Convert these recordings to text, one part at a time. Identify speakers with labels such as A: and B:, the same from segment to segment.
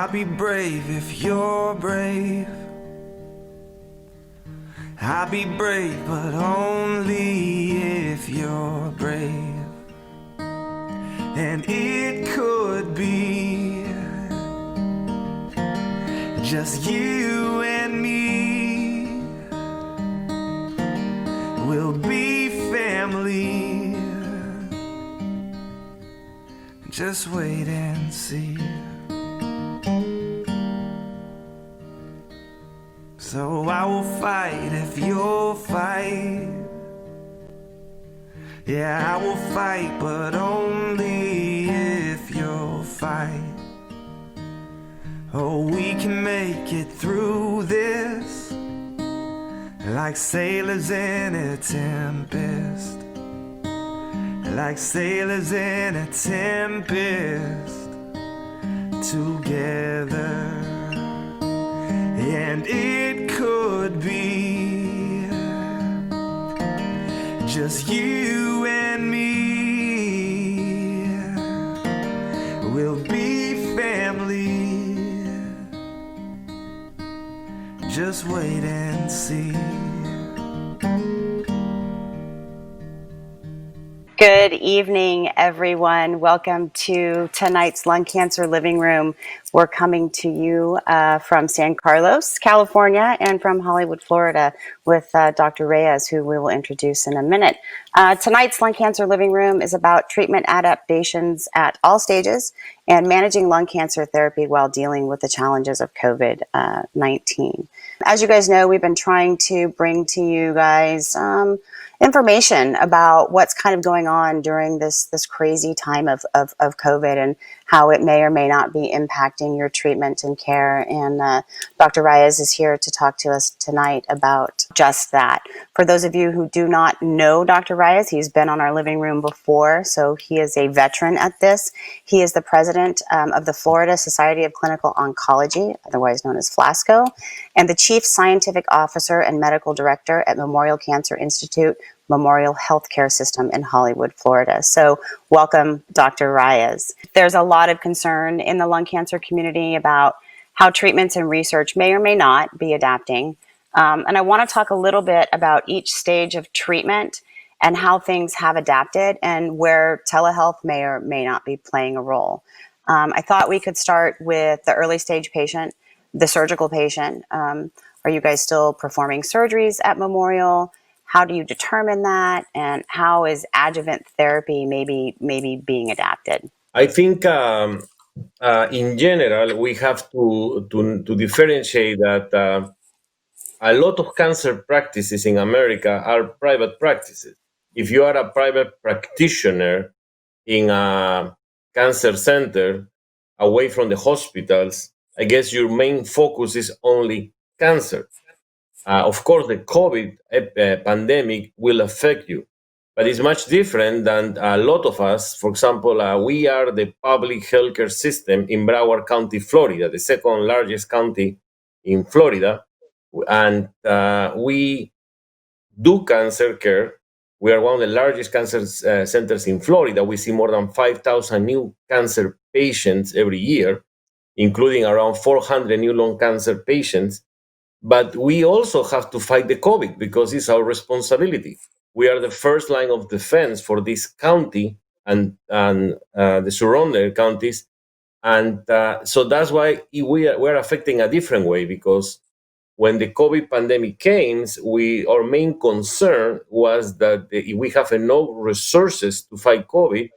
A: I'll be brave if you're brave. I'll be brave, but only if you're brave. And it could be just you and me. We'll be family. Just wait and see. So I will fight if you'll fight. Yeah, I will fight, but only if you'll fight. Oh, we can make it through this like sailors in a tempest. Like sailors in a tempest together. And it could be just you and me. We'll be family. Just wait and see.
B: Good evening, everyone. Welcome to tonight's Lung Cancer Living Room. We're coming to you from San Carlos, California, and from Hollywood, Florida, with Dr. Raez, who we will introduce in a minute. Tonight's Lung Cancer Living Room is about treatment adaptations at all stages and managing lung cancer therapy while dealing with the challenges of COVID-19. As you guys know, we've been trying to bring to you guys information about what's kind of going on during this crazy time of COVID and how it may or may not be impacting your treatment and care. And Dr. Raez is here to talk to us tonight about just that. For those of you who do not know Dr. Raez, he's been on our living room before, so he is a veteran at this. He is the president of the Florida Society of Clinical Oncology, otherwise known as FLASCO, and the chief scientific officer and medical director at Memorial Cancer Institute, Memorial Healthcare System in Hollywood, Florida. So welcome, Dr. Raez. There's a lot of concern in the lung cancer community about how treatments and research may or may not be adapting. And I want to talk a little bit about each stage of treatment and how things have adapted and where telehealth may or may not be playing a role. I thought we could start with the early stage patient, the surgical patient. Are you guys still performing surgeries at Memorial? How do you determine that? And how is adjuvant therapy maybe being adapted?
C: I think in general, we have to differentiate that a lot of cancer practices in America are private practices. If you are a private practitioner in a cancer center away from the hospitals, I guess your main focus is only cancer. Of course, the COVID pandemic will affect you, but it's much different than a lot of us. For example, we are the public healthcare system in Broward County, Florida, the second largest county in Florida, and we do cancer care. We are one of the largest cancer centers in Florida. We see more than 5,000 new cancer patients every year, including around 400 new lung cancer patients. But we also have to fight the COVID because it's our responsibility. We are the first line of defense for this county and the surrounding counties. And so that's why we're affecting a different way, because when the COVID pandemic came, our main concern was that if we have enough resources to fight COVID,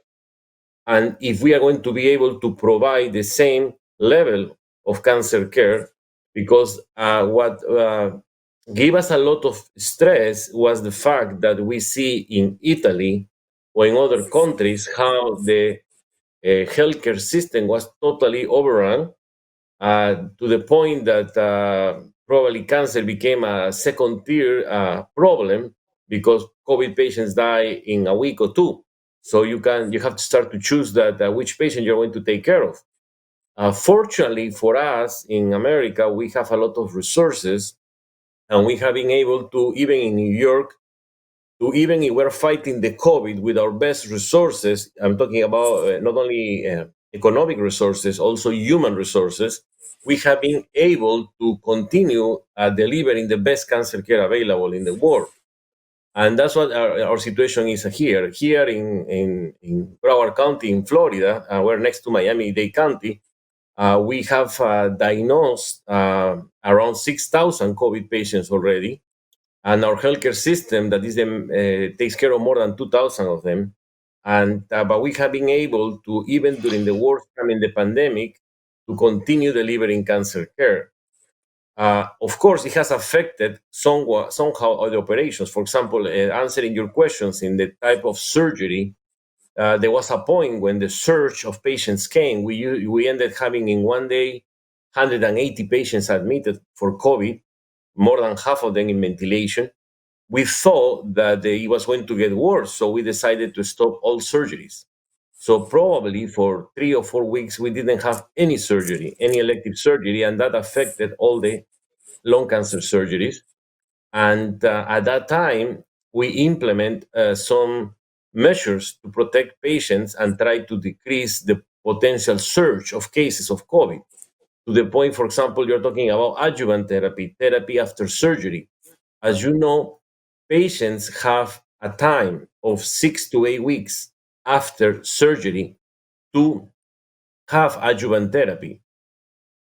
C: and if we are going to be able to provide the same level of cancer care, because what gave us a lot of stress was the fact that we see in Italy or in other countries how the healthcare system was totally overrun to the point that probably cancer became a second-tier problem because COVID patients die in a week or two. So you have to start to choose which patient you're going to take care of. Fortunately for us in America, we have a lot of resources, and we have been able to, even in New York, even if we're fighting the COVID with our best resources, I'm talking about not only economic resources, also human resources, we have been able to continue delivering the best cancer care available in the world. And that's what our situation is here. Here in Broward County in Florida, we're next to Miami-Dade County, we have diagnosed around 6,000 COVID patients already. And our healthcare system that is takes care of more than 2,000 of them. And but we have been able to, even during the worst time in the pandemic, to continue delivering cancer care. Of course, it has affected somehow other operations. For example, answering your questions in the type of surgery, there was a point when the surge of patients came. We ended having in one day 180 patients admitted for COVID, more than half of them in ventilation. We thought that it was going to get worse, so we decided to stop all surgeries. So probably for 3 or 4 weeks, we didn't have any surgery, any elective surgery, and that affected all the lung cancer surgeries. And at that time, we implement some measures to protect patients and try to decrease the potential surge of cases of COVID. To the point, for example, you're talking about adjuvant therapy, therapy after surgery. As you know, patients have a time of 6 to 8 weeks after surgery to have adjuvant therapy.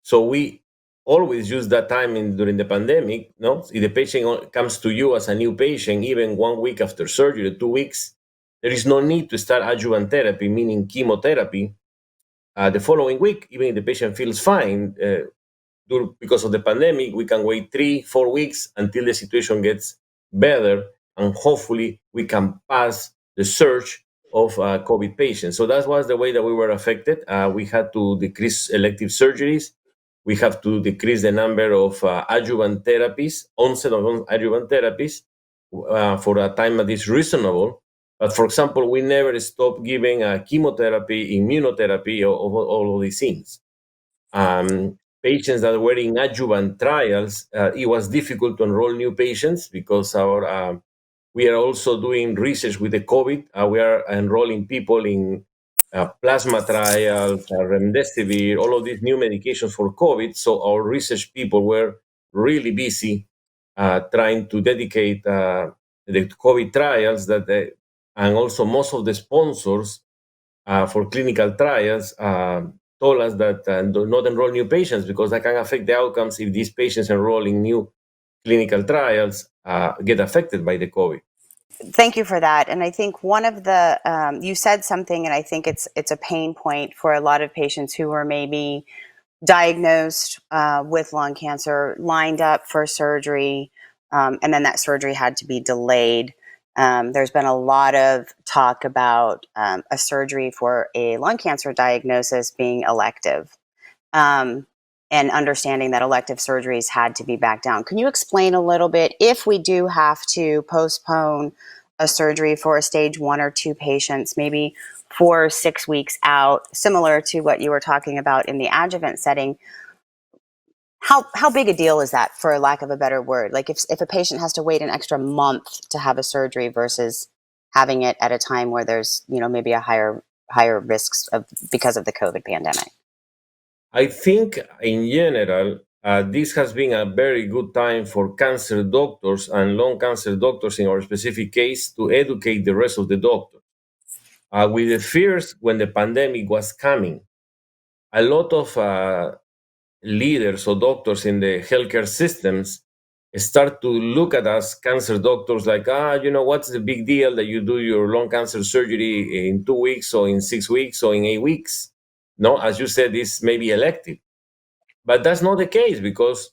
C: So we always use that time during the pandemic. No, if the patient comes to you as a new patient, even 1 week after surgery, 2 weeks, there is no need to start adjuvant therapy, meaning chemotherapy. The following week, even if the patient feels fine, because of the pandemic, we can wait 3-4 weeks until the situation gets better, and hopefully we can pass the surge of COVID patients. So that was the way that we were affected. We had to decrease elective surgeries. We have to decrease the number of adjuvant therapies, onset of adjuvant therapies, for a time that is reasonable. But for example, we never stopped giving chemotherapy, immunotherapy, or all of these things. Patients that were in adjuvant trials, it was difficult to enroll new patients because we are also doing research with the COVID. We are enrolling people in plasma trials, remdesivir, all of these new medications for COVID. So our research people were really busy trying to dedicate the COVID trials and also most of the sponsors for clinical trials told us that do not enroll new patients because that can affect the outcomes if these patients enroll in new clinical trials get affected by the COVID.
B: Thank you for that. And I think one of the, you said something, and I think it's a pain point for a lot of patients who were maybe diagnosed with lung cancer, lined up for surgery, and then that surgery had to be delayed. There's been a lot of talk about a surgery for a lung cancer diagnosis being elective, and understanding that elective surgeries had to be backed down. Can you explain a little bit, if we do have to postpone a surgery for a stage 1 or 2 patients, maybe 4 or 6 weeks out, similar to what you were talking about in the adjuvant setting, how big a deal is that, for lack of a better word? Like if a patient has to wait an extra month to have a surgery versus having it at a time where there's, maybe a higher risks because of the COVID pandemic.
C: I think in general, this has been a very good time for cancer doctors and lung cancer doctors in our specific case to educate the rest of the doctors. With the fears when the pandemic was coming, a lot of leaders or doctors in the healthcare systems start to look at us cancer doctors like, what's the big deal that you do your lung cancer surgery in 2 weeks or in 6 weeks or in 8 weeks? No, as you said, this may be elective. But that's not the case, because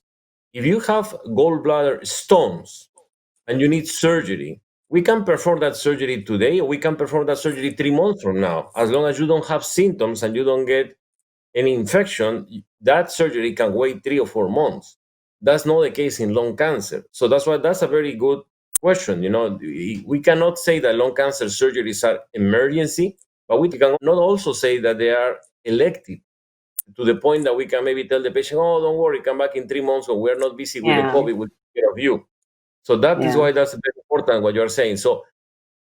C: if you have gallbladder stones and you need surgery, we can perform that surgery today, or we can perform that surgery 3 months from now. As long as you don't have symptoms and you don't get any infection, that surgery can wait 3 or 4 months. That's not the case in lung cancer. So that's a very good question. We cannot say that lung cancer surgeries are emergency, but we cannot also say that they are elective, to the point that we can maybe tell the patient, oh, don't worry, come back in 3 months when we're not busy with the COVID, we'll take care of you. So that is why that's very important, what you're saying. So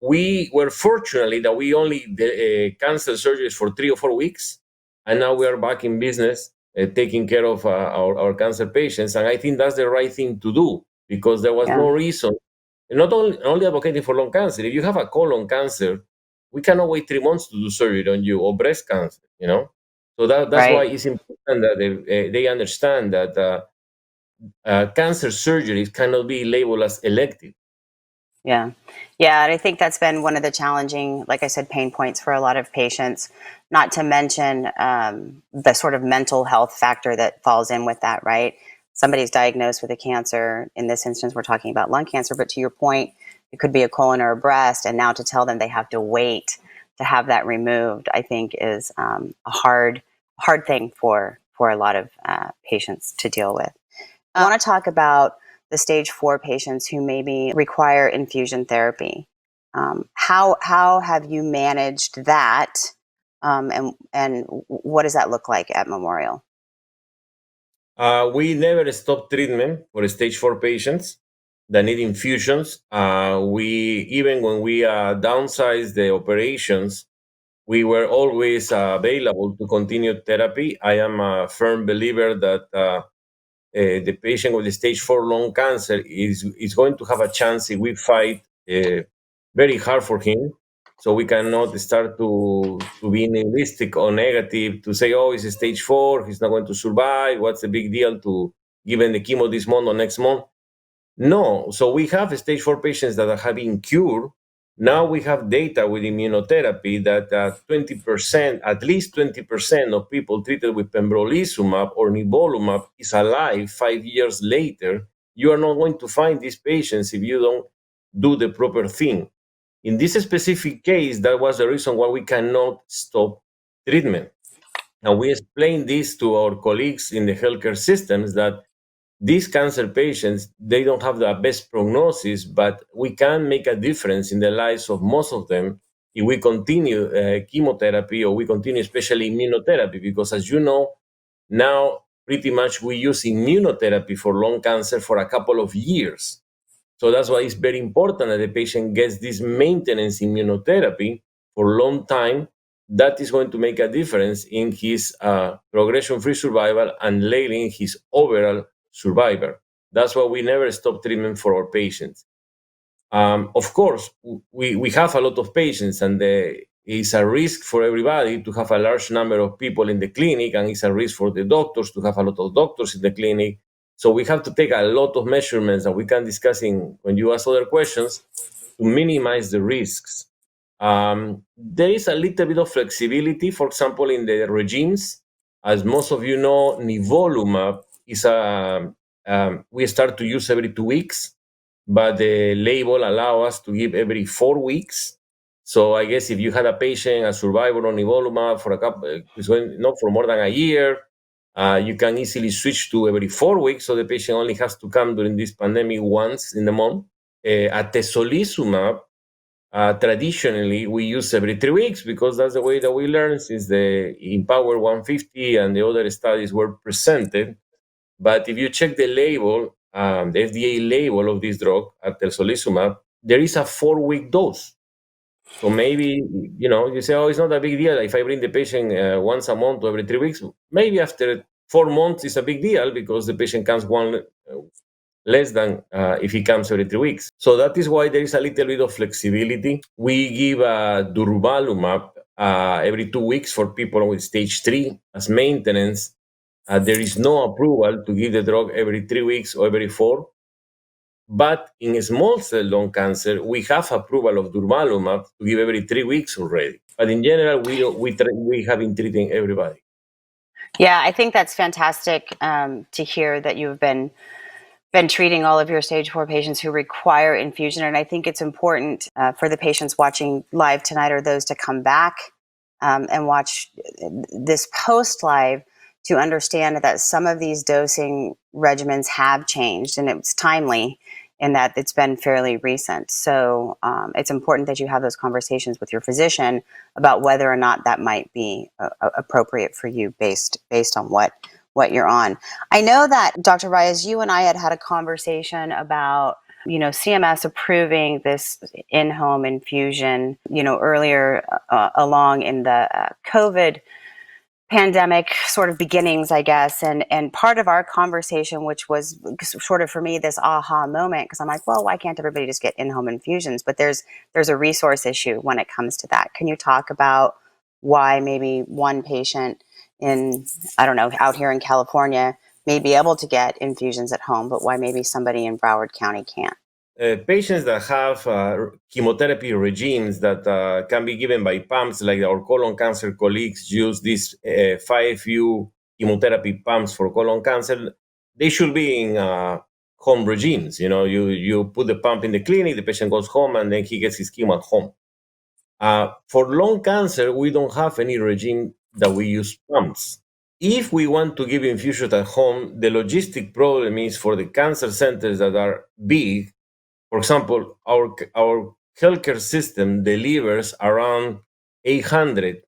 C: we were fortunately that we only canceled surgeries for 3 or 4 weeks, and now we are back in business taking care of our cancer patients. And I think that's the right thing to do, because there was no reason, not only advocating for lung cancer. If you have a colon cancer, we cannot wait 3 months to do surgery on you, or breast cancer, So that's why it's important that they understand that cancer surgeries cannot be labeled as elective.
B: Yeah. Yeah. And I think that's been one of the challenging, like I said, pain points for a lot of patients, not to mention the sort of mental health factor that falls in with that, right? Somebody's diagnosed with a cancer. In this instance, we're talking about lung cancer, but to your point, it could be a colon or a breast. And now to tell them they have to wait to have that removed, I think is a hard thing for a lot of patients to deal with. I want to talk about the stage 4 patients who maybe require infusion therapy. How have you managed that, and what does that look like at Memorial?
C: We never stop treatment for stage 4 patients that need infusions. Even when we downsized the operations, we were always available to continue therapy. I am a firm believer that the patient with the stage 4 lung cancer is going to have a chance if we fight very hard for him. So we cannot start to be nihilistic or negative, to say, oh, it's a stage 4, he's not going to survive. What's the big deal to give him the chemo this month or next month? No. So we have stage 4 patients that have been cured. Now we have data with immunotherapy that 20%, at least 20% of people treated with pembrolizumab or nivolumab is alive 5 years later. You are not going to find these patients if you don't do the proper thing. In this specific case, that was the reason why we cannot stop treatment. And we explained this to our colleagues in the healthcare systems, that these cancer patients, they don't have the best prognosis, but we can make a difference in the lives of most of them if we continue chemotherapy, or we continue especially immunotherapy, because as you know, now pretty much we use immunotherapy for lung cancer for a couple of years. So that's why it's very important that the patient gets this maintenance immunotherapy for a long time. That is going to make a difference in his progression-free survival and later in his overall survival. That's why we never stop treatment for our patients. Of course, we have a lot of patients, and it's a risk for everybody to have a large number of people in the clinic, and it's a risk for the doctors to have a lot of doctors in the clinic. So we have to take a lot of measurements that we can discuss when you ask other questions, to minimize the risks. There is a little bit of flexibility, for example, in the regimes. As most of you know, nivolumab is we start to use every 2 weeks, but the label allow us to give every 4 weeks. So I guess if you had a patient, a survivor on nivolumab for not for more than a year, you can easily switch to every 4 weeks. So the patient only has to come during this pandemic once in the month. Atezolizumab, traditionally, we use every 3 weeks, because that's the way that we learn since the Empower 150 and the other studies were presented. But if you check the label, the FDA label of this drug, atezolizumab, there is a 4-week dose. So maybe, you say, oh, it's not a big deal if I bring the patient once a month or every 3 weeks. Maybe after 4 months, it's a big deal, because the patient comes one less than if he comes every 3 weeks. So that is why there is a little bit of flexibility. We give durvalumab every 2 weeks for people with stage 3 as maintenance. There is no approval to give the drug every 3 weeks or every 4. But in small cell lung cancer, we have approval of durvalumab to give every 3 weeks already. But in general, we have been treating everybody.
B: Yeah, I think that's fantastic to hear that you've been treating all of your stage 4 patients who require infusion. And I think it's important for the patients watching live tonight, or those to come back and watch this post live, to understand that some of these dosing regimens have changed, and it's timely in that it's been fairly recent. So it's important that you have those conversations with your physician about whether or not that might be appropriate for you based on what you're on. I know that, Dr. Raez, you and I had a conversation about, CMS approving this in-home infusion, earlier along in the COVID pandemic sort of beginnings, I guess, and part of our conversation, which was sort of for me this aha moment, because I'm like, well, why can't everybody just get in-home infusions? But there's a resource issue when it comes to that. Can you talk about why maybe one patient in, I don't know, out here in California may be able to get infusions at home, but why maybe somebody in Broward County can't?
C: Patients that have chemotherapy regimes that can be given by pumps, like our colon cancer colleagues use these 5U chemotherapy pumps for colon cancer, they should be in home regimes. You know, you put the pump in the clinic, the patient goes home, and then he gets his chemo at home. For lung cancer, we don't have any regime that we use pumps. If we want to give infusions at home, the logistic problem is for the cancer centers that are big. For example, our healthcare system delivers around 800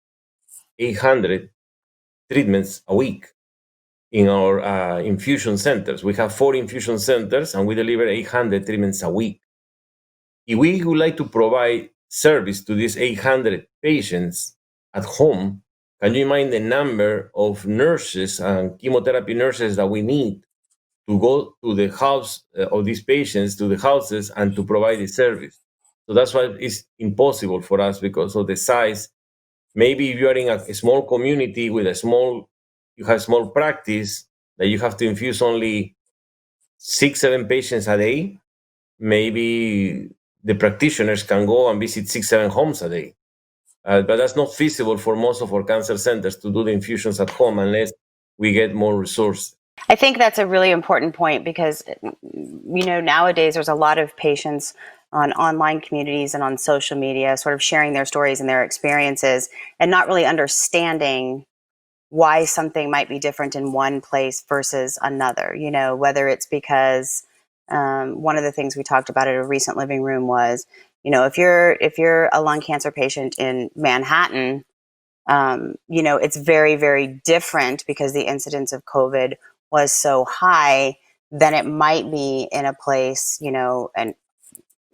C: treatments a week in our infusion centers. We have 4 infusion centers, and we deliver 800 treatments a week. If we would like to provide service to these 800 patients at home, can you imagine the number of nurses and chemotherapy nurses that we need to go to the house of these patients, to the houses, and to provide the service? So that's why it's impossible for us because of the size. Maybe if you are in a small community with you have small practice that you have to infuse only 6-7 patients a day, maybe the practitioners can go and visit 6-7 homes a day. But that's not feasible for most of our cancer centers to do the infusions at home unless we get more resources.
B: I think that's a really important point because, nowadays there's a lot of patients on online communities and on social media sort of sharing their stories and their experiences and not really understanding why something might be different in one place versus another, whether it's because one of the things we talked about at a recent living room was, if you're a lung cancer patient in Manhattan, it's very, very different because the incidence of COVID was so high than it might be in a place, and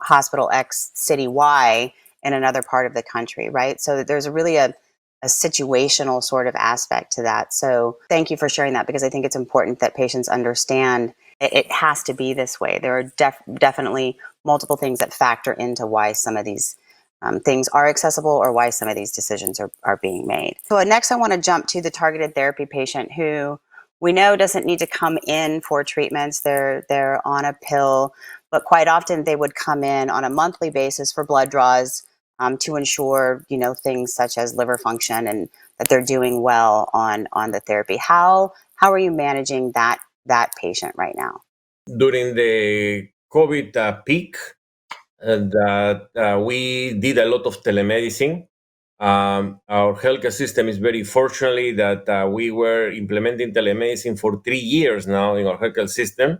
B: hospital X city Y in another part of the country, right? So there's really a situational sort of aspect to that. So thank you for sharing that because I think it's important that patients understand it has to be this way. There are definitely multiple things that factor into why some of these things are accessible or why some of these decisions are being made. So next I want to jump to the targeted therapy patient who we know doesn't need to come in for treatments. They're on a pill, but quite often they would come in on a monthly basis for blood draws to ensure, things such as liver function and that they're doing well on the therapy. How are you managing that patient right now?
C: During the COVID peak, that we did a lot of telemedicine. Our healthcare system is very fortunately that we were implementing telemedicine for 3 years now in our healthcare system.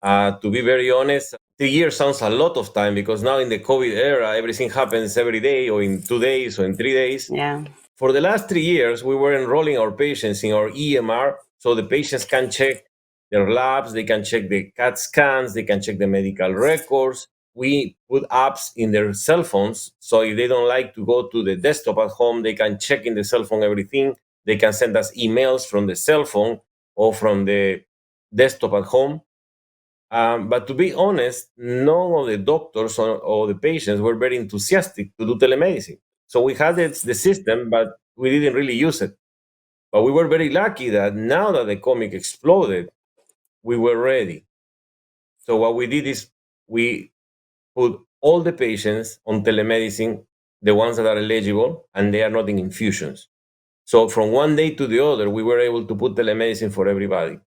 C: To be very honest, 3 years sounds a lot of time because now in the COVID era, everything happens every day or in 2 days or in 3 days.
B: Yeah.
C: For the last 3 years, we were enrolling our patients in our EMR so the patients can check their labs, they can check the CAT scans, they can check the medical records. We put apps in their cell phones, so if they don't like to go to the desktop at home, they can check in the cell phone everything. They can send us emails from the cell phone or from the desktop at home. But to be honest, none of the doctors or the patients were very enthusiastic to do telemedicine. So we had the system, but we didn't really use it. But we were very lucky that now that the comic exploded, we were ready. So what we did is we put all the patients on telemedicine, the ones that are eligible, and they are not in infusions. So from one day to the other, we were able to put telemedicine for everybody.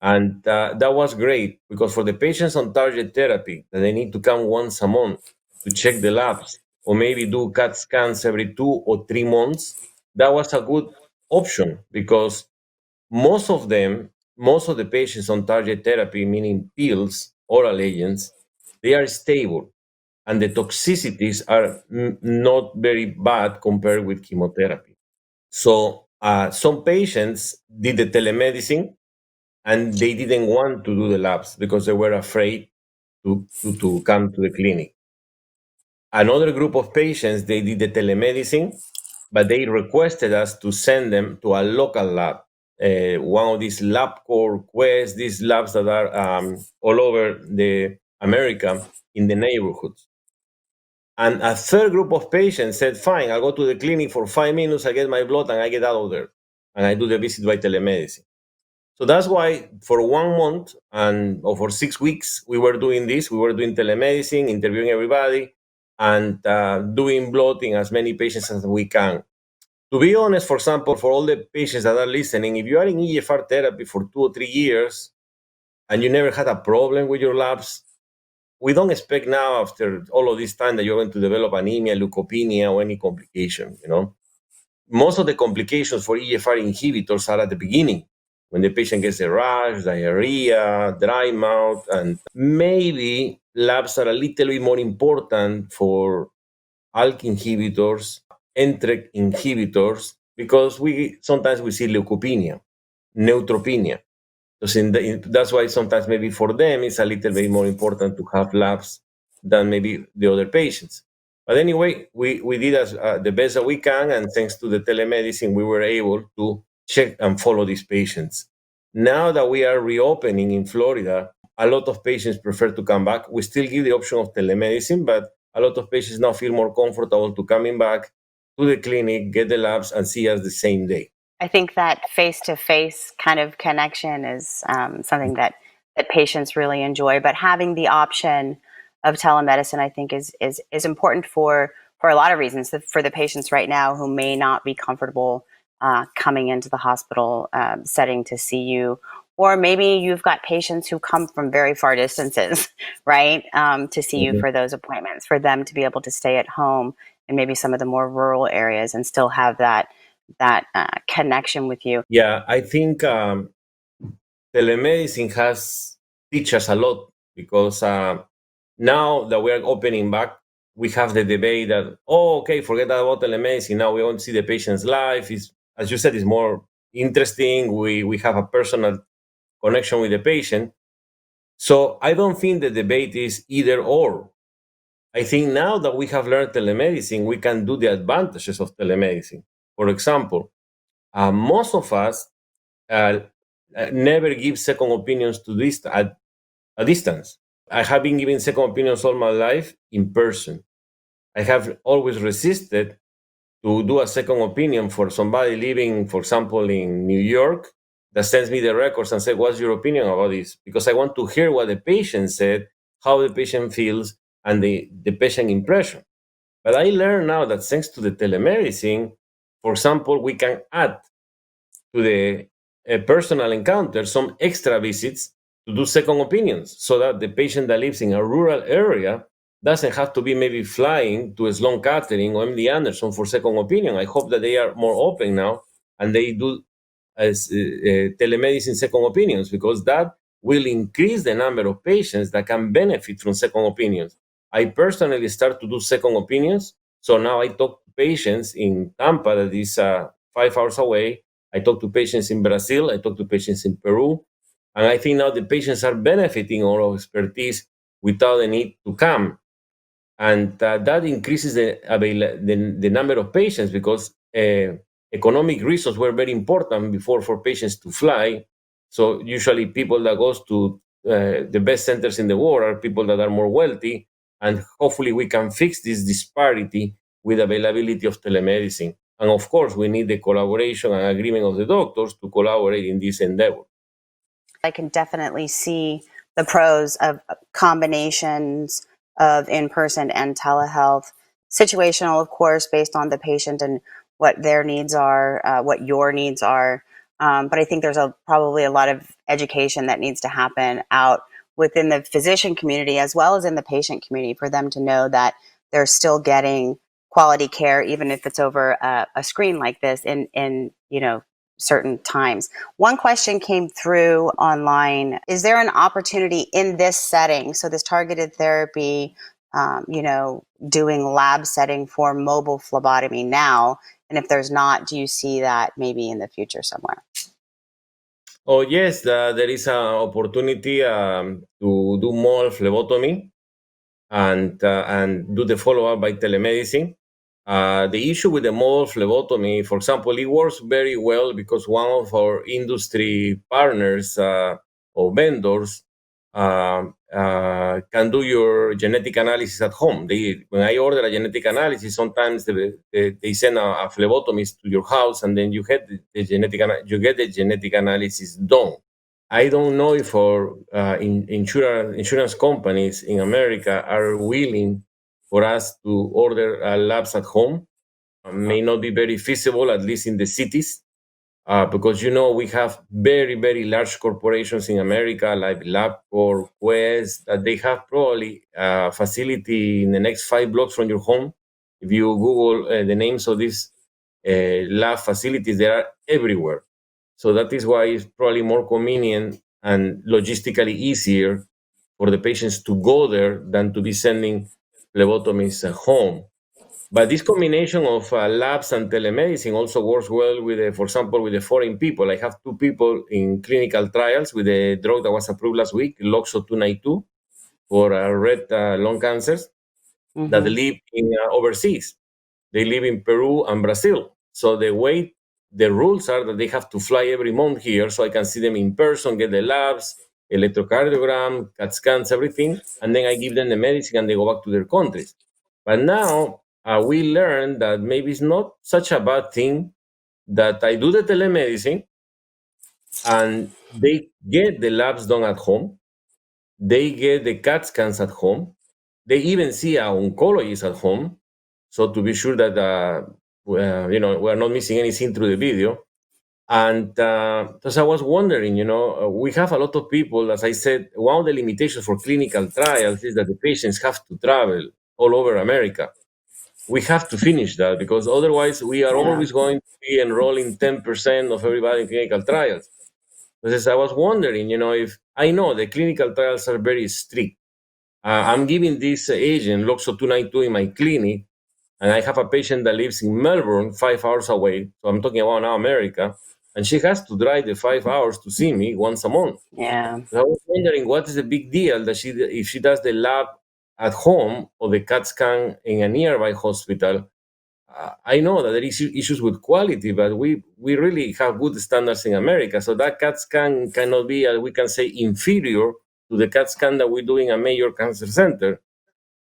C: And that was great because for the patients on target therapy, that they need to come once a month to check the labs or maybe do CAT scans every 2 or 3 months, that was a good option because most of the patients on target therapy, meaning pills, oral agents, they are stable and the toxicities are not very bad compared with chemotherapy. So some patients did the telemedicine and they didn't want to do the labs because they were afraid to come to the clinic. Another group of patients, they did the telemedicine but they requested us to send them to a local lab. One of these LabCorp, Quest, these labs that are all over the America in the neighborhoods. And a third group of patients said, fine, I'll go to the clinic for 5 minutes, I get my blood, and I get out of there. And I do the visit by telemedicine. So that's why for 1 month or for 6 weeks, we were doing this. We were doing telemedicine, interviewing everybody, and doing blood in as many patients as we can. To be honest, for example, for all the patients that are listening, if you are in EGFR therapy for 2 or 3 years and you never had a problem with your labs, we don't expect now, after all of this time, that you're going to develop anemia, leukopenia, or any complication. Most of the complications for EGFR inhibitors are at the beginning, when the patient gets a rash, diarrhea, dry mouth, and maybe labs are a little bit more important for ALK inhibitors, NTRK inhibitors, because sometimes we see leukopenia, neutropenia. That's why sometimes maybe for them it's a little bit more important to have labs than maybe the other patients. But anyway, we did the best that we can, and thanks to the telemedicine, we were able to check and follow these patients. Now that we are reopening in Florida, a lot of patients prefer to come back. We still give the option of telemedicine, but a lot of patients now feel more comfortable to coming back to the clinic, get the labs, and see us the same day.
B: I think that face-to-face kind of connection is something that patients really enjoy. But having the option of telemedicine, I think, is important for a lot of reasons. For the patients right now who may not be comfortable coming into the hospital setting to see you, or maybe you've got patients who come from very far distances, right, to see you for those appointments. For them to be able to stay at home in maybe some of the more rural areas and still have that connection with you.
C: Yeah, I think telemedicine has teach us a lot, because now that we are opening back, we have the debate that, okay, forget about telemedicine. Now we want to see the patient's life. As you said, it's more interesting. We have a personal connection with the patient. So I don't think the debate is either or. I think now that we have learned telemedicine, we can do the advantages of telemedicine. For example, most of us never give second opinions to this at a distance. I have been giving second opinions all my life in person. I have always resisted to do a second opinion for somebody living, for example, in New York, that sends me the records and says, what's your opinion about this? Because I want to hear what the patient said, how the patient feels, and the patient impression. But I learned now that thanks to the telemedicine, for example, we can add to the personal encounter some extra visits to do second opinions, so that the patient that lives in a rural area doesn't have to be maybe flying to Sloan Kettering or MD Anderson for second opinion. I hope that they are more open now and they do as telemedicine second opinions, because that will increase the number of patients that can benefit from second opinions. I personally start to do second opinions. So now I talk to patients in Tampa, that is 5 hours away. I talk to patients in Brazil. I talk to patients in Peru. And I think now the patients are benefiting our expertise without the need to come. And that increases the number of patients, because economic reasons were very important before for patients to fly. So usually people that goes to the best centers in the world are people that are more wealthy. And hopefully we can fix this disparity with availability of telemedicine. And of course, we need the collaboration and agreement of the doctors to collaborate in this endeavor.
B: I can definitely see the pros of combinations of in-person and telehealth. Situational, of course, based on the patient and what their needs are, what your needs are. But I think there's probably a lot of education that needs to happen out within the physician community as well as in the patient community, for them to know that they're still getting quality care, even if it's over a screen like this in certain times. One question came through online. Is there an opportunity in this setting, so this targeted therapy, doing lab setting for mobile phlebotomy now? And if there's not, do you see that maybe in the future somewhere?
C: Oh, yes, there is an opportunity to do more phlebotomy and do the follow-up by telemedicine. The issue with the modal phlebotomy, for example, it works very well because one of our industry partners or vendors can do your genetic analysis at home. When I order a genetic analysis, sometimes they send a phlebotomist to your house, and then you get the genetic analysis done. I don't know if our insurance companies in America are willing for us to order labs at home. May not be very feasible, at least in the cities, because we have very, very large corporations in America like LabCorp, Quest, that they have probably a facility in the next 5 blocks from your home. If you Google the names of these lab facilities, they are everywhere. So that is why it's probably more convenient and logistically easier for the patients to go there than to be sending phlebotomists home. But this combination of labs and telemedicine also works well with, for example, with the foreign people. I have 2 people in clinical trials with a drug that was approved last week, LOXO 292, for red lung cancers that live in overseas. They live in Peru and Brazil. So the rules are that they have to fly every month here so I can see them in person, get the labs, electrocardiogram, CAT scans, everything. And then I give them the medicine and they go back to their countries. But now we learned that maybe it's not such a bad thing that I do the telemedicine and they get the labs done at home. They get the CAT scans at home. They even see an oncologist at home. So to be sure that we're not missing anything through the video. And because I was wondering, we have a lot of people, as I said, one of the limitations for clinical trials is that the patients have to travel all over America. We have to finish that because otherwise we are always going to be enrolling 10% of everybody in clinical trials. Because I was wondering, if I know the clinical trials are very strict. I'm giving this agent, LOXO 292, in my clinic, and I have a patient that lives in Melbourne, 5 hours away. So I'm talking about now America, and she has to drive the 5 hours to see me once a month.
B: Yeah.
C: So I was wondering what is the big deal that if she does the lab at home or the CAT scan in a nearby hospital. I know that there is issues with quality, but we really have good standards in America. So that CAT scan cannot be, we can say, inferior to the CAT scan that we do in a major cancer center.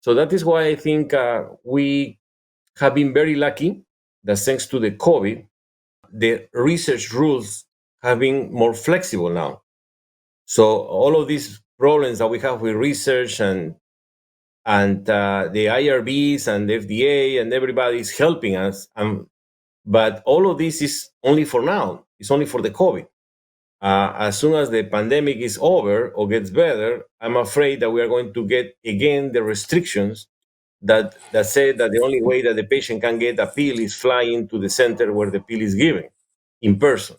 C: So that is why I think we have been very lucky that thanks to the COVID, the research rules have been more flexible now. So all of these problems that we have with research and the IRBs and the FDA and everybody is helping us. But all of this is only for now. It's only for the COVID. As soon as the pandemic is over or gets better, I'm afraid that we are going to get again the restrictions that say that the only way that the patient can get a pill is flying to the center where the pill is given in person.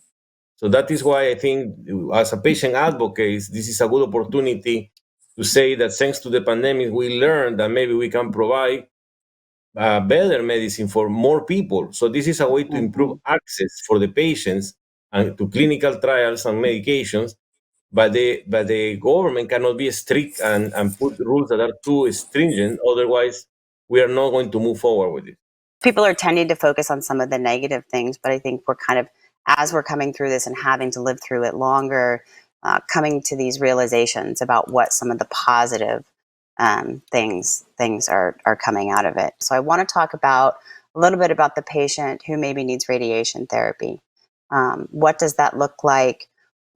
C: So that is why I think, as a patient advocate, this is a good opportunity to say that thanks to the pandemic, we learned that maybe we can provide better medicine for more people. So this is a way to improve access for the patients and to clinical trials and medications. But the government cannot be strict and put rules that are too stringent. Otherwise, we are not going to move forward with it.
B: People are tending to focus on some of the negative things, but I think we're kind of, as we're coming through this and having to live through it longer, coming to these realizations about what some of the positive things are coming out of it. So I want to talk about a little bit about the patient who maybe needs radiation therapy. What does that look like?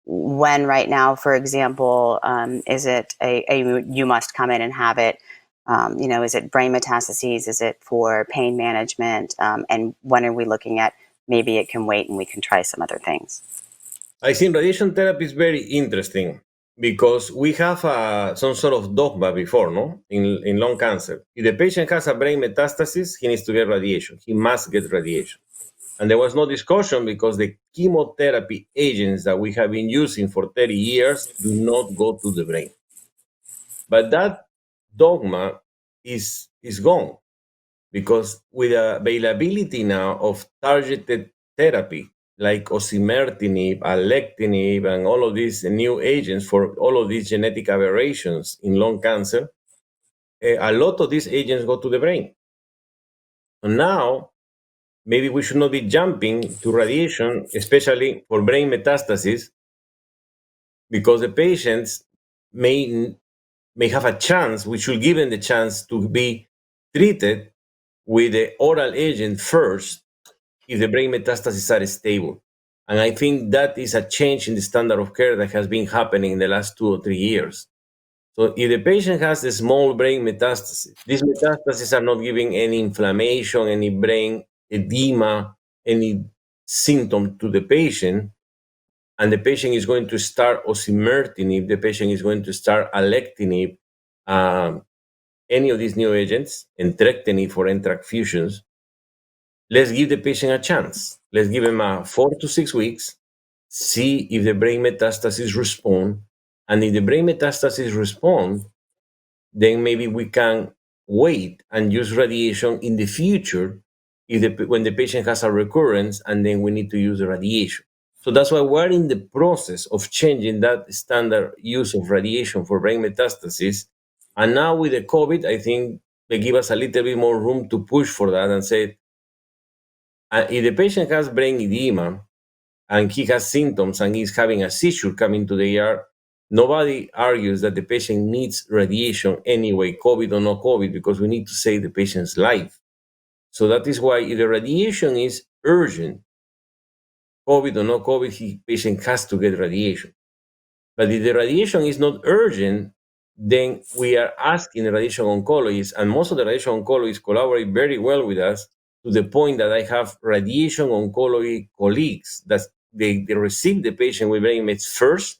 B: When right now, for example, is it you must come in and have it? Is it brain metastases? Is it for pain management? And when are we looking at maybe it can wait and we can try some other things?
C: I think radiation therapy is very interesting because we have some sort of dogma before, no? In lung cancer. If the patient has a brain metastasis, he needs to get radiation. He must get radiation. And there was no discussion because the chemotherapy agents that we have been using for 30 years do not go to the brain. But that dogma is gone because with the availability now of targeted therapy like osimertinib, alectinib, and all of these new agents for all of these genetic aberrations in lung cancer, a lot of these agents go to the brain. So now, maybe we should not be jumping to radiation, especially for brain metastasis, because the patients may have a chance, we should give them the chance to be treated with the oral agent first if the brain metastases are stable. And I think that is a change in the standard of care that has been happening in the last 2 or 3 years. So if the patient has a small brain metastasis, these metastases are not giving any inflammation, any brain edema, any symptom to the patient, and the patient is going to start osimertinib, the patient is going to start alectinib, any of these new agents, entrectinib for NTRK fusions, let's give the patient a chance. Let's give him 4 to 6 weeks, see if the brain metastases respond. And if the brain metastases respond, then maybe we can wait and use radiation in the future when the patient has a recurrence, and then we need to use the radiation. So that's why we're in the process of changing that standard use of radiation for brain metastasis. And now with the COVID, I think they give us a little bit more room to push for that and say, if the patient has brain edema and he has symptoms and he's having a seizure coming to the ER, nobody argues that the patient needs radiation anyway, COVID or no COVID, because we need to save the patient's life. So that is why if the radiation is urgent, COVID or no COVID, the patient has to get radiation. But if the radiation is not urgent, then we are asking the radiation oncologists, and most of the radiation oncologists collaborate very well with us to the point that I have radiation oncology colleagues that they receive the patient with brain mets first,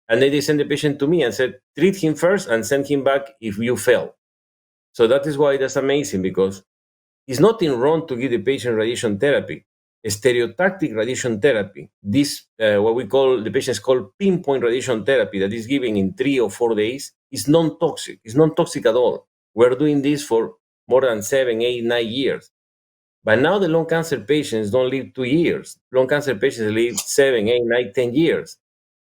C: and then they send the patient to me and said, treat him first and send him back if you fail. So that is why that's amazing, because it's nothing wrong to give the patient radiation therapy. Stereotactic radiation therapy, this what we call, the patients call pinpoint radiation therapy, that is given in 3 or 4 days, is non-toxic. It's non-toxic at all. We're doing this for more than 7, 8, 9 years. But now the lung cancer patients don't live 2 years. Lung cancer patients live 7, 8, 9, 10 years.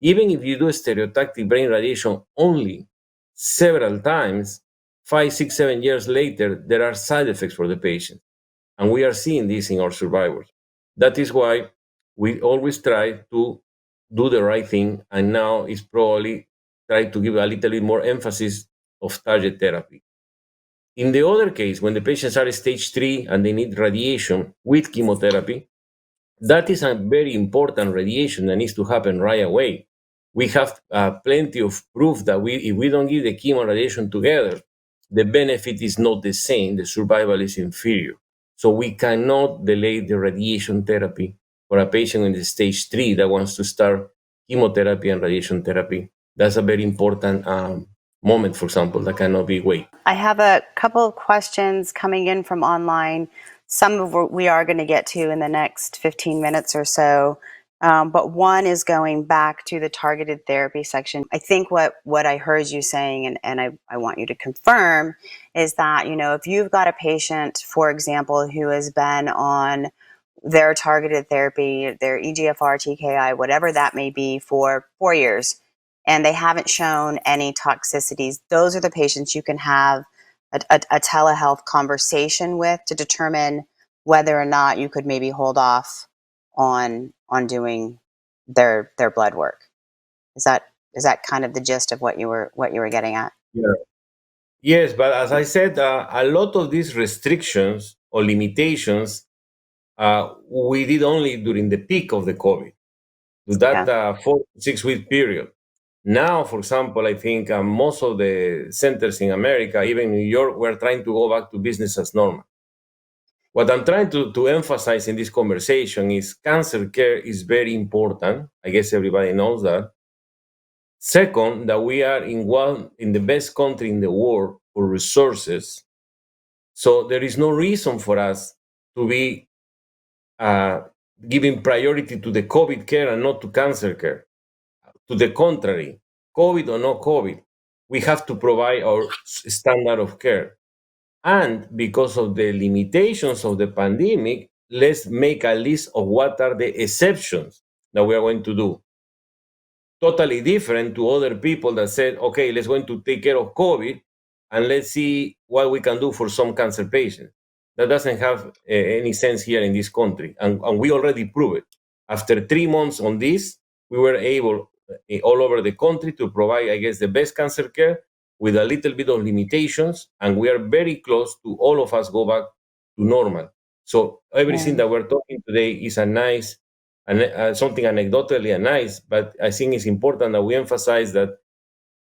C: Even if you do stereotactic brain radiation only several times, 5, 6, 7 years later, there are side effects for the patient. And we are seeing this in our survivors. That is why we always try to do the right thing. And now is probably try to give a little bit more emphasis of target therapy. In the other case, when the patients are stage 3 and they need radiation with chemotherapy, that is a very important radiation that needs to happen right away. We have plenty of proof that if we don't give the chemo and radiation together, the benefit is not the same, the survival is inferior. So we cannot delay the radiation therapy for a patient in the stage 3 that wants to start chemotherapy and radiation therapy. That's a very important moment, for example, that cannot be waited.
B: I have a couple of questions coming in from online. Some of what we are going to get to in the next 15 minutes or so. But one is going back to the targeted therapy section. I think what I heard you saying, and I want you to confirm, is that, if you've got a patient, for example, who has been on their targeted therapy, their EGFR, TKI, whatever that may be, for 4 years, and they haven't shown any toxicities, those are the patients you can have a telehealth conversation with to determine whether or not you could maybe hold off on doing their blood work. Is that kind of the gist of what you were getting at?
C: Yeah. Yes, but as I said, a lot of these restrictions or limitations we did only during the peak of the COVID, that 4 to 6 week period. Now, for example, I think most of the centers in America, even New York, we're trying to go back to business as normal. What I'm trying to emphasize in this conversation is cancer care is very important. I guess everybody knows that. Second, that we are in the best country in the world for resources. So there is no reason for us to be giving priority to the COVID care and not to cancer care. To the contrary, COVID or no COVID, we have to provide our standard of care. And because of the limitations of the pandemic, let's make a list of what are the exceptions that we are going to do. Totally different to other people that said, okay, let's going to take care of COVID and let's see what we can do for some cancer patients. That doesn't have any sense here in this country. And we already proved it. After 3 months on this, we were able all over the country to provide, I guess, the best cancer care with a little bit of limitations. And we are very close to all of us go back to normal. So everything that we're talking today is a nice, something anecdotally nice, but I think it's important that we emphasize that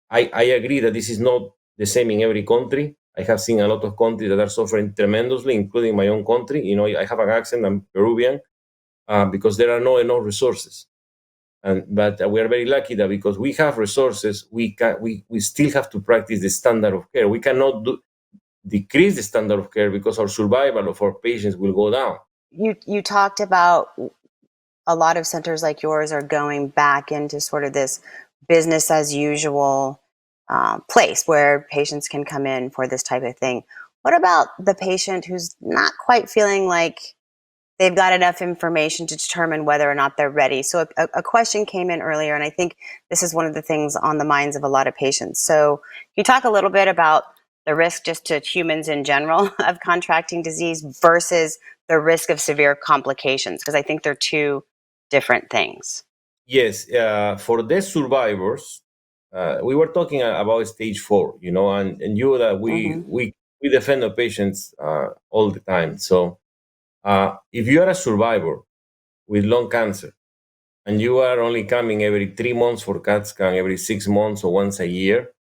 C: I agree that this is not the same in every country. I have seen a lot of countries that are suffering tremendously, including my own country. You know, I have an accent, I'm Peruvian, because there are not enough resources. But we are very lucky that because we have resources, we still have to practice the standard of care. We cannot decrease the standard of care because our survival of our patients will go down.
B: You talked about a lot of centers like yours are going back into sort of this business as usual place where patients can come in for this type of thing. What about the patient who's not quite feeling like they've got enough information to determine whether or not they're ready? So a question came in earlier, and I think this is one of the things on the minds of a lot of patients. So can you talk a little bit about the risk just to humans in general of contracting disease versus the risk of severe complications? Because I think they're two different things.
C: Yes, for the survivors, we were talking about stage 4, you know, and you that we defend the patients all the time. So if you are a survivor with lung cancer and you are only coming every 3 months for CAT scan, every 6 months or once a year,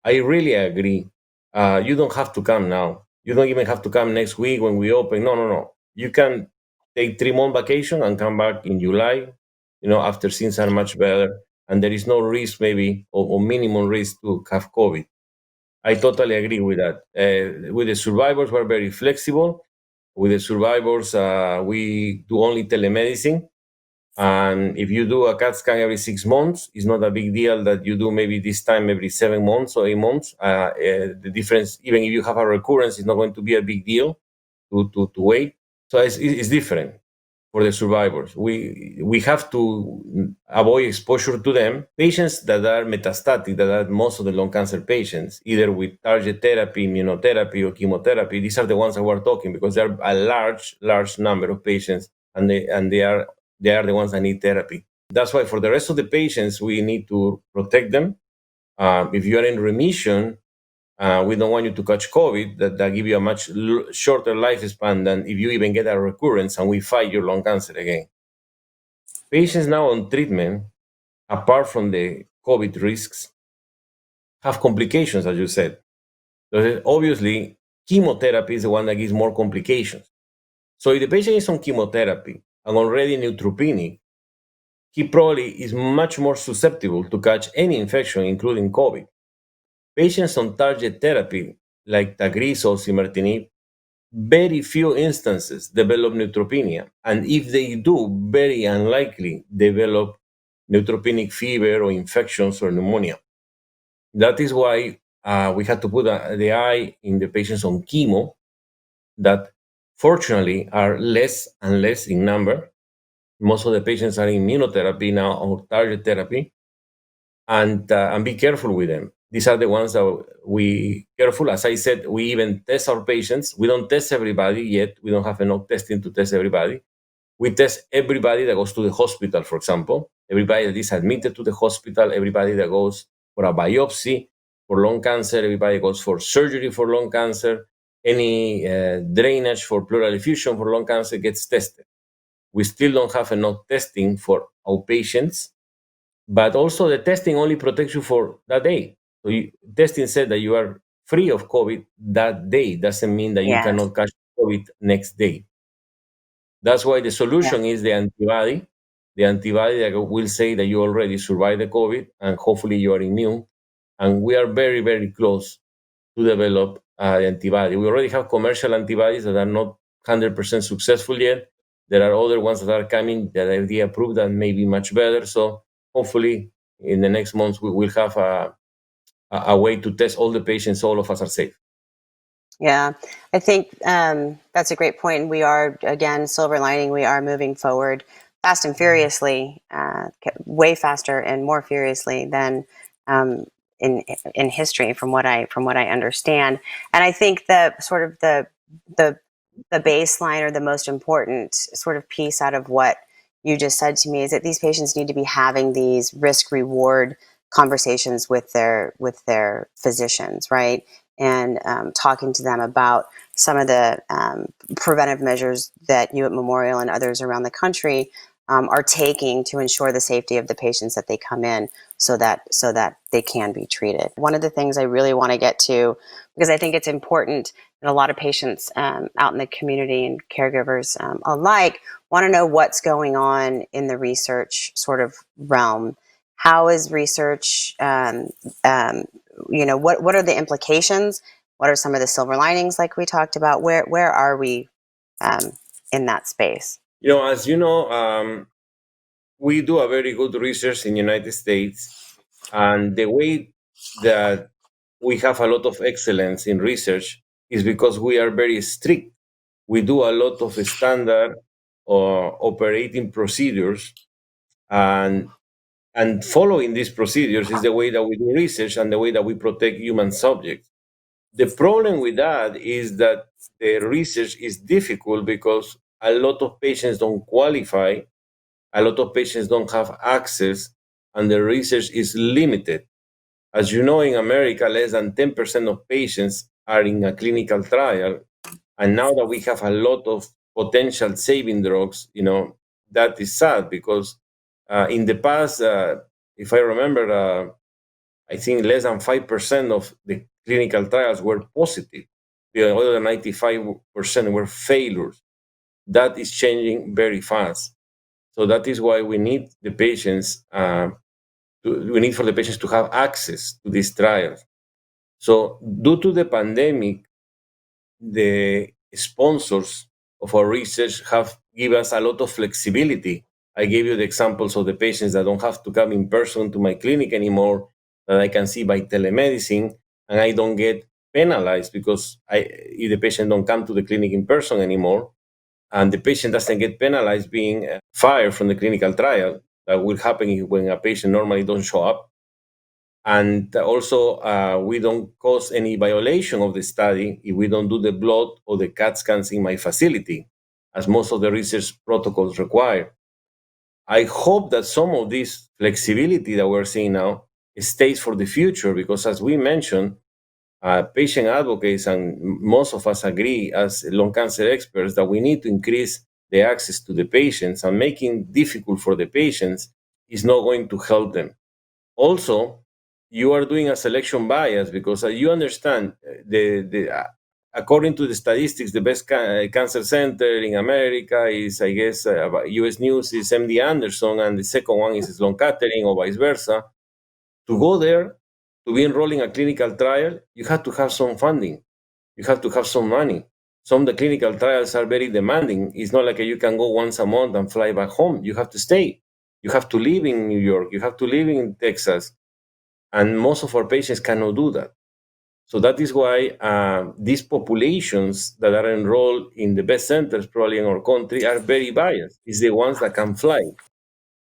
C: I really agree. You don't have to come now. You don't even have to come next week when we open. No. You can take 3-month vacation and come back in July, you know, after things are much better. And there is no risk, maybe, or minimum risk to have COVID. I totally agree with that. With the survivors, we're very flexible. With the survivors, we do only telemedicine. And if you do a CAT scan every 6 months, it's not a big deal that you do maybe this time every 7 months or 8 months. The difference, even if you have a recurrence, is not going to be a big deal to wait. So it's different for the survivors. We have to avoid exposure to them. Patients that are metastatic, that are most of the lung cancer patients, either with target therapy, immunotherapy, or chemotherapy, these are the ones that we're talking because there are a large number of patients, and they are the ones that need therapy. That's why for the rest of the patients, we need to protect them. If you are in remission, we don't want you to catch COVID. That give you a much shorter lifespan than if you even get a recurrence and we fight your lung cancer again. Patients now on treatment, apart from the COVID risks, have complications, as you said. So obviously, chemotherapy is the one that gives more complications. So if the patient is on chemotherapy and already neutropenic, he probably is much more susceptible to catch any infection, including COVID. Patients on target therapy, like Tagrisso or Simertinib, very few instances develop neutropenia. And if they do, very unlikely develop neutropenic fever or infections or pneumonia. That is why we had to put the eye in the patients on chemo that fortunately are less and less in number. Most of the patients are in immunotherapy now or target therapy, and be careful with them. These are the ones that we careful. As I said, we even test our patients. We don't test everybody yet. We don't have enough testing to test everybody. We test everybody that goes to the hospital, for example, everybody that is admitted to the hospital, everybody that goes for a biopsy for lung cancer, everybody goes for surgery for lung cancer, any drainage for pleural effusion for lung cancer gets tested. We still don't have enough testing for our patients, but also the testing only protects you for that day. So testing said that you are free of COVID that day. Doesn't mean that you cannot catch COVID next day. That's why the solution is the antibody that will say that you already survived the COVID and hopefully you are immune. And we are very, very close to develop the antibody. We already have commercial antibodies that are not 100% successful yet. There are other ones that are coming that are FDA approved that may be much better. So hopefully in the next months, we will have a way to test all the patients. All of us are safe.
B: Yeah, I think that's a great point. And we are, again, silver lining, we are moving forward fast and furiously, way faster and more furiously than in history, from what I understand. And I think the sort of the the baseline or the most important sort of piece out of what you just said to me is that these patients need to be having these risk reward conversations with their physicians, right? And talking to them about some of the preventive measures that you at Memorial and others around the country are taking to ensure the safety of the patients that they come in, so that they can be treated. One of the things I really want to get to, because I think it's important, and a lot of patients out in the community and caregivers alike want to know what's going on in the research sort of realm. How is research? What are the implications? What are some of the silver linings, like we talked about? Where are we in that space?
C: As you know, we do a very good research in the United States, and the way that we have a lot of excellence in research is because we are very strict. We do a lot of standard operating procedures, and following these procedures is the way that we do research and the way that we protect human subjects. The problem with that is that the research is difficult because a lot of patients don't qualify, a lot of patients don't have access, and the research is limited. As you know, in America, less than 10% of patients are in a clinical trial. And now that we have a lot of potential saving drugs, that is sad because in the past, if I remember, I think less than 5% of the clinical trials were positive. The other 95% were failures. That is changing very fast. So that is why we need the patients. We need for the patients to have access to these trials. So due to the pandemic, the sponsors of our research have given us a lot of flexibility. I gave you the examples of the patients that don't have to come in person to my clinic anymore, that I can see by telemedicine, and I don't get penalized because if the patient don't come to the clinic in person anymore, and the patient doesn't get penalized being fired from the clinical trial. That will happen when a patient normally don't show up. And also, we don't cause any violation of the study if we don't do the blood or the CAT scans in my facility, as most of the research protocols require. I hope that some of this flexibility that we're seeing now stays for the future, because as we mentioned, patient advocates and most of us agree as lung cancer experts that we need to increase the access to the patients, and making difficult for the patients is not going to help them. Also, you are doing a selection bias because you understand according to the statistics, the best cancer center in America is, I guess, US News is MD Anderson, and the second one is Sloan Kettering, or vice versa. To go there, to be enrolled in a clinical trial, you have to have some funding. You have to have some money. Some of the clinical trials are very demanding. It's not like you can go once a month and fly back home. You have to stay. You have to live in New York. You have to live in Texas. And most of our patients cannot do that. So that is why these populations that are enrolled in the best centers, probably in our country, are very biased. It's the ones that can fly.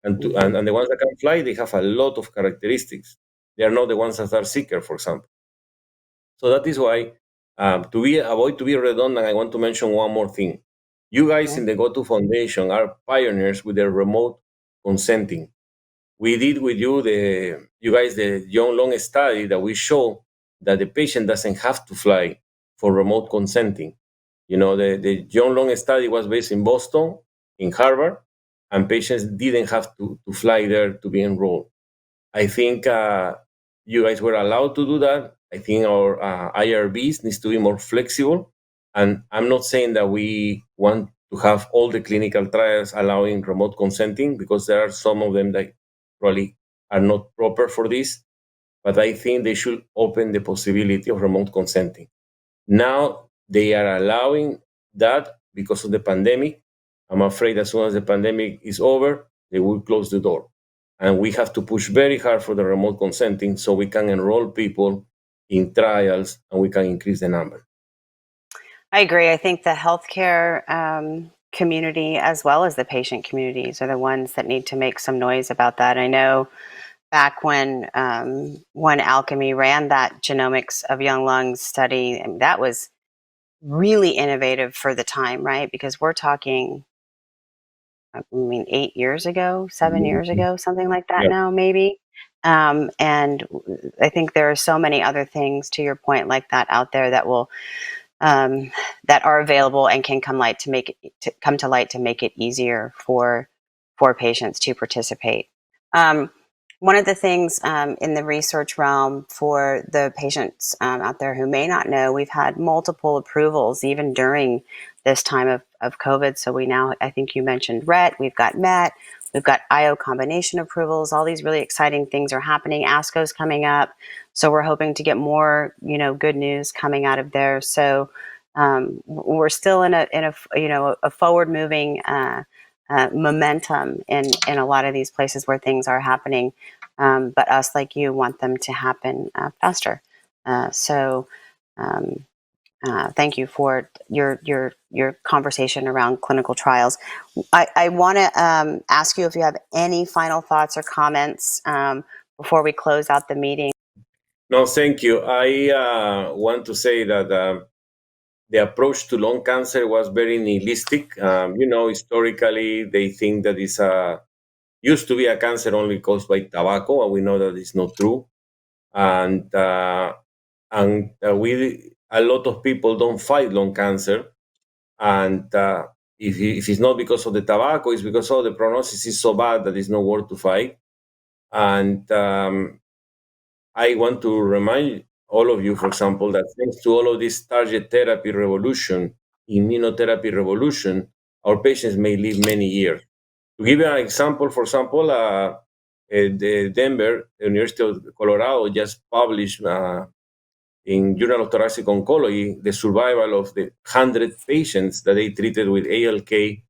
C: And the ones that can fly, they have a lot of characteristics. They are not the ones that are sicker, for example. So that is why, avoid to be redundant, I want to mention one more thing. You guys in the GoTo Foundation are pioneers with the remote consenting. We did with you guys, the John Long study that we show that the patient doesn't have to fly for remote consenting. The John Long study was based in Boston, in Harvard, and patients didn't have to fly there to be enrolled. I think you guys were allowed to do that. I think our IRBs needs to be more flexible. And I'm not saying that we want to have all the clinical trials allowing remote consenting, because there are some of them that probably are not proper for this. But I think they should open the possibility of remote consenting. Now they are allowing that because of the pandemic. I'm afraid as soon as the pandemic is over, they will close the door. And we have to push very hard for the remote consenting so we can enroll people in trials and we can increase the number.
B: I agree. I think the healthcare community, as well as the patient communities, are the ones that need to make some noise about that. I know back when Alchemy ran that genomics of young lungs study, and that was really innovative for the time, right? Because we're talking, 8 years ago, 7 years ago, something like that
C: Yeah.
B: now, maybe. And I think there are so many other things, to your point, like that out there that will that are available and can come to light to make it easier for patients to participate. One of the things in the research realm for the patients out there who may not know, we've had multiple approvals even during this time of COVID. So we now, I think you mentioned RET, we've got MET, we've got IO combination approvals. All these really exciting things are happening. ASCO's coming up. So we're hoping to get more, good news coming out of there. So we're still in a forward moving momentum in a lot of these places where things are happening, but us, like you, want them to happen faster. So thank you for your conversation around clinical trials. I want to ask you if you have any final thoughts or comments before we close out the meeting.
C: No, thank you. I want to say that the approach to lung cancer was very nihilistic. Historically, they think that it's used to be a cancer only caused by tobacco, and we know that it's not true. And we a lot of people don't fight lung cancer, and if it's not because of the tobacco, it's because the prognosis is so bad that it's not worth to fight. And I want to remind all of you, for example, that thanks to all of this target therapy revolution, immunotherapy revolution, our patients may live many years. To give you an example, for example, the Denver, the University of Colorado, just published in Journal of Thoracic Oncology the survival of the 100 patients that they treated with ALK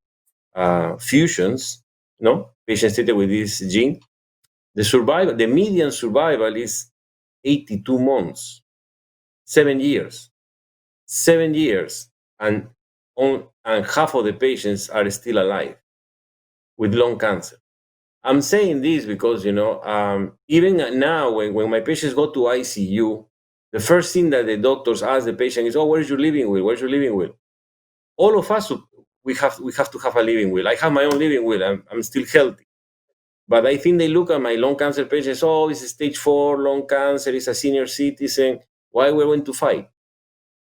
C: fusions, patients treated with this gene. The median survival is 82 months, 7 years, 7 years, and half of the patients are still alive with lung cancer. I'm saying this because, even now, when my patients go to ICU, the first thing that the doctors ask the patient is, "Oh, where's your living will? Where's your living will?" All of us, we have to have a living will. I have my own living will. I'm still healthy. But I think they look at my lung cancer patients, "Oh, it's a stage 4 lung cancer, it's a senior citizen. Why we're going to fight?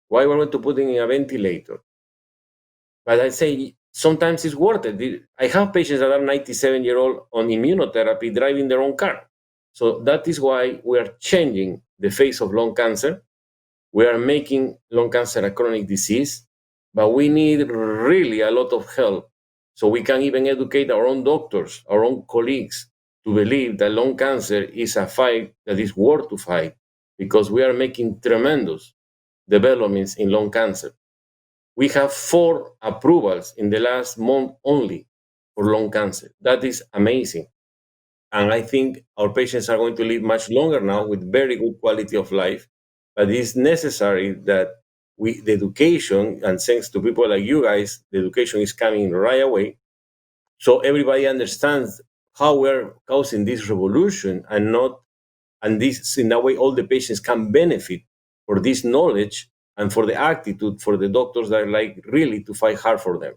C: Why we're going to put him in a ventilator?" But I say, sometimes it's worth it. I have patients that are 97-year-old on immunotherapy driving their own car. So that is why we are changing the face of lung cancer. We are making lung cancer a chronic disease, but we need really a lot of help. So we can even educate our own doctors, our own colleagues, to believe that lung cancer is a fight that is worth to fight, because we are making tremendous developments in lung cancer. We have 4 approvals in the last month only for lung cancer. That is amazing. And I think our patients are going to live much longer now with very good quality of life. But it's necessary that the education, and thanks to people like you guys, the education is coming right away. So everybody understands how we're causing this revolution, and this, in that way, all the patients can benefit for this knowledge and for the attitude for the doctors that are like really to fight hard for them.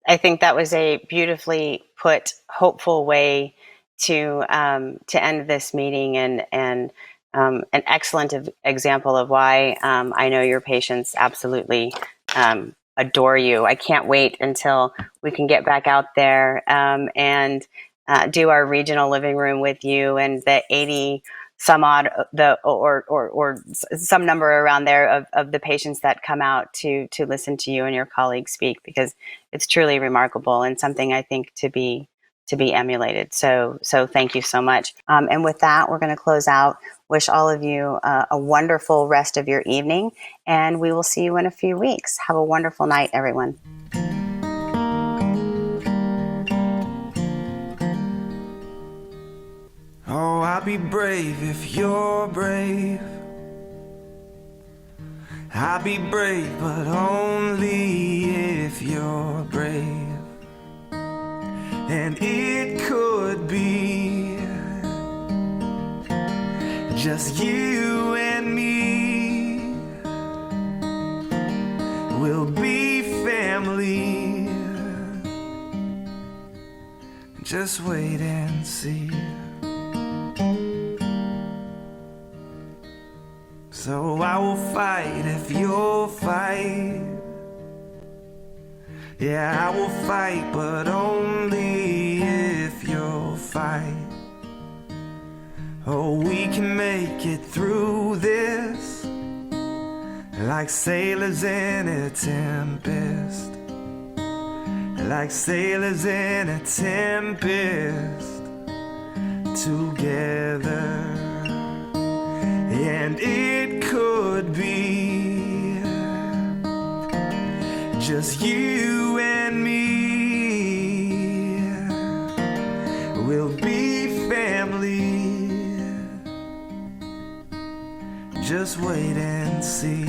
B: I think that was a beautifully put, hopeful way to end this meeting, and an excellent example of why I know your patients absolutely adore you. I can't wait until we can get back out there and do our regional living room with you and the 80 some odd or some number around there of the patients that come out to listen to you and your colleagues speak, because it's truly remarkable and something I think to be emulated. So thank you so much. And with that, we're going to close out. Wish all of you a wonderful rest of your evening, and we will see you in a few weeks. Have a wonderful night, everyone.
A: Oh, I'll be brave if you're brave. I'll be brave, but only if you're brave. And it could be just you and me. Just wait and see. So I will fight if you'll fight. Yeah, I will fight, but only if you'll fight. Oh, we can make it through this like sailors in a tempest. Like sailors in a tempest together. And it could be just you and me. We'll be family. Just wait and see.